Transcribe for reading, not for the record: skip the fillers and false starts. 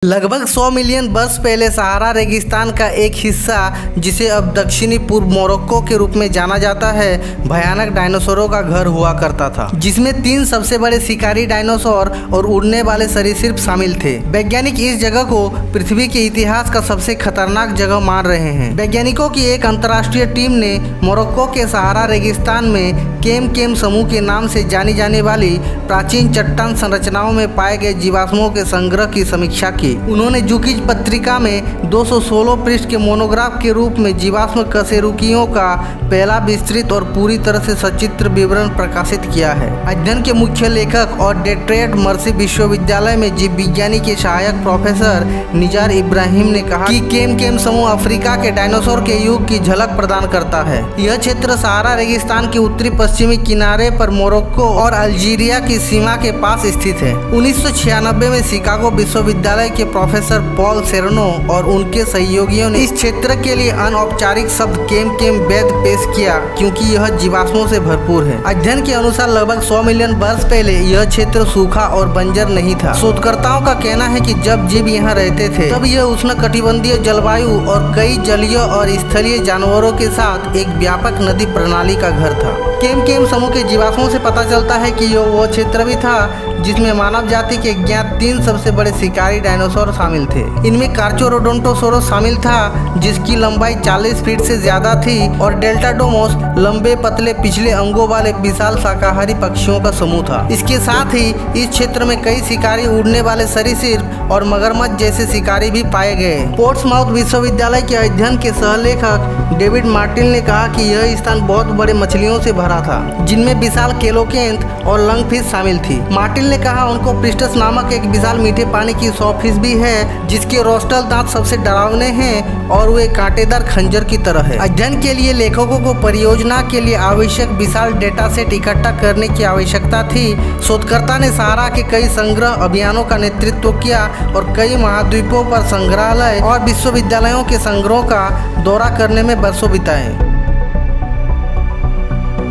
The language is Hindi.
लगभग 100 मिलियन वर्ष पहले सहारा रेगिस्तान का एक हिस्सा, जिसे अब दक्षिणी पूर्व मोरक्को के रूप में जाना जाता है, भयानक डायनासोरों का घर हुआ करता था, जिसमें 3 सबसे बड़े शिकारी डायनासोर और उड़ने वाले सरीसृप शामिल थे। वैज्ञानिक इस जगह को पृथ्वी के इतिहास का सबसे खतरनाक जगह मान रहे हैं। वैज्ञानिकों की एक अंतर्राष्ट्रीय टीम ने मोरक्को के सहारा रेगिस्तान में केम समूह के नाम से जानी जाने वाली प्राचीन चट्टान संरचनाओं में पाए गए जीवाश्मों के संग्रह की समीक्षा की। उन्होंने जुकीज पत्रिका में 216 पृष्ठ के मोनोग्राफ के रूप में जीवाश्म कशेरुकियों का पहला विस्तृत और पूरी तरह से सचित्र विवरण प्रकाशित किया है। अध्ययन के मुख्य लेखक और डेट्रेयट मर्सी विश्वविद्यालय में जीव विज्ञानी के सहायक प्रोफेसर निजार इब्राहिम ने कहा कि केम समूह अफ्रीका के डायनासोर के युग की झलक प्रदान करता है। यह क्षेत्र सहारा रेगिस्तान के उत्तरी पश्चिमी किनारे पर मोरक्को और अल्जीरिया की सीमा के पास स्थित है। 1996 में शिकागो विश्वविद्यालय के प्रोफेसर पॉल सेरनो और उनके सहयोगियों ने इस क्षेत्र के लिए अनौपचारिक शब्द केम वेद पेश किया, क्योंकि यह जीवाश्मों से भरपूर है। अध्ययन के अनुसार लगभग 100 मिलियन वर्ष पहले यह क्षेत्र सूखा और बंजर नहीं था। शोधकर्ताओं का कहना है कि जब जीव यहाँ रहते थे तब यह उष्णकटिबंधीय जलवायु और कई जलीय और स्थलीय जानवरों के साथ एक व्यापक नदी प्रणाली का घर था। केम समूह के जीवाश्मों से पता चलता है कि यह वो क्षेत्र भी था जिसमें मानव जाति के ज्ञात 3 सबसे बड़े शिकारी डायनासोर शामिल थे। इनमें कार्चोरोडोंटोसोरस शामिल था, जिसकी लंबाई 40 फीट से ज्यादा थी, और डेल्टाडोमोस लंबे पतले पिछले अंगों वाले विशाल शाकाहारी पक्षियों का समूह था। इसके साथ ही इस क्षेत्र में कई शिकारी उड़ने वाले सरीसृप और मगरमच्छ जैसे शिकारी भी पाए गए। पोर्ट्समाउथ विश्वविद्यालय के अध्ययन के सहलेखक डेविड मार्टिन ने कहा कि यह स्थान बहुत बड़े मछलियों से भरा था, जिनमें विशाल केलोकेंथ और लंगफिश शामिल थी। मार्टिन ने कहा उनको प्रिस्टस नामक एक विशाल मीठे पानी की सॉफ्टफिश भी है, जिसके रोस्टल दांत सबसे डरावने हैं और वे कांटेदार खंजर की तरह है। अध्ययन के लिए लेखकों को परियोजना के लिए आवश्यक विशाल डेटा सेट इकट्ठा करने की आवश्यकता थी। शोधकर्ता ने सहारा के कई संग्रह अभियानों का नेतृत्व किया और कई महाद्वीपों पर संग्रहालय और विश्वविद्यालयों के संग्रहों का दौरा करने में वर्षों बिताए।